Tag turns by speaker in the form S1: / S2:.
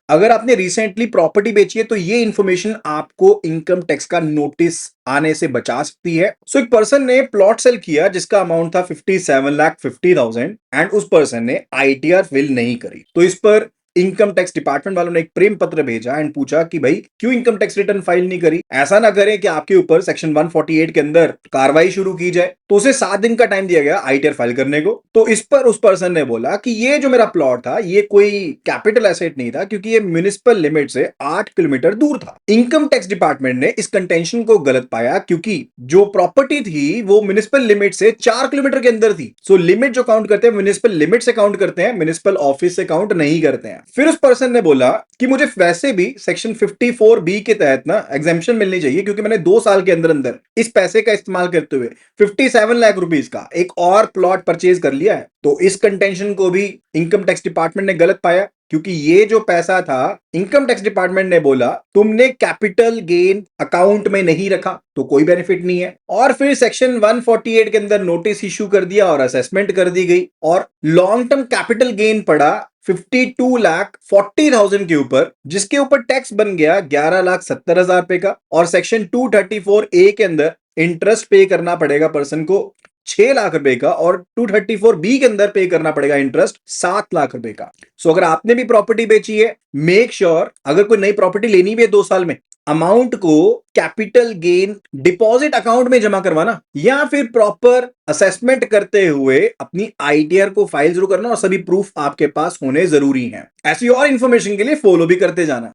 S1: अगर आपने recently property बेची है तो ये इंफॉर्मेशन आपको इनकम टैक्स का नोटिस आने से बचा सकती है। सो एक पर्सन ने प्लॉट सेल किया जिसका अमाउंट था 57,50,000 एंड उस पर्सन ने आईटीआर फिल नहीं करी, तो इस पर इनकम टैक्स डिपार्टमेंट वालों ने एक प्रेम पत्र भेजा एंड पूछा कि भाई क्यों इनकम टैक्स रिटर्न फाइल नहीं करी। ऐसा ना करें कि आपके ऊपर सेक्शन 148 के अंदर कार्रवाई शुरू की जाए। तो उसे 7 दिन का टाइम दिया गया आईटीआर फाइल करने को। तो इस पर उस पर्सन ने बोला कि ये जो मेरा प्लॉट था ये कोई कैपिटल एसेट नहीं था क्योंकि ये म्युनिसिपल लिमिट से 8 किलोमीटर दूर था। इनकम टैक्स डिपार्टमेंट ने इस कंटेंशन को गलत पाया क्योंकि जो प्रॉपर्टी थी वो म्युनिसिपल लिमिट से 4 किलोमीटर के अंदर थी। सो लिमिट जो काउंट करते हैं म्युनिसिपल लिमिट से काउंट करते हैं, म्युनिसिपल ऑफिस से काउंट नहीं करते हैं। फिर उस पर्सन ने बोला कि मुझे वैसे भी सेक्शन 54B के तहत ना एग्जेम्पशन मिलनी चाहिए क्योंकि मैंने 2 साल के अंदर अंदर इस पैसे का इस्तेमाल करते हुए 57 लाख रुपीस का एक और प्लॉट परचेज कर लिया है। तो इस कंटेंशन को भी इनकम टैक्स डिपार्टमेंट ने गलत पाया क्योंकि ये जो पैसा था इनकम टैक्स डिपार्टमेंट ने बोला तुमने कैपिटल गेन अकाउंट में नहीं रखा तो कोई बेनिफिट नहीं है। और फिर सेक्शन 148 के अंदर नोटिस इश्यू कर दिया और असेसमेंट कर दी गई और लॉन्ग टर्म कैपिटल गेन पड़ा 52,40,000 के ऊपर, जिसके ऊपर टैक्स बन गया 11,70,000 रुपए का। और सेक्शन 234A के अंदर इंटरेस्ट पे करना पड़ेगा पर्सन को 6 लाख रुपए का और 234B के अंदर पे करना पड़ेगा इंटरेस्ट 7 लाख रुपए का। सो अगर आपने भी प्रॉपर्टी बेची है, मेक श्योर अगर कोई नई प्रॉपर्टी लेनी भी है 2 साल में, अमाउंट को कैपिटल गेन डिपॉजिट अकाउंट में जमा करवाना या फिर प्रॉपर असेसमेंट करते हुए अपनी आईटीआर को फाइल जरूर करना और सभी प्रूफ आपके पास होने जरूरी हैं। ऐसी और इंफॉर्मेशन के लिए फॉलो भी करते जाना।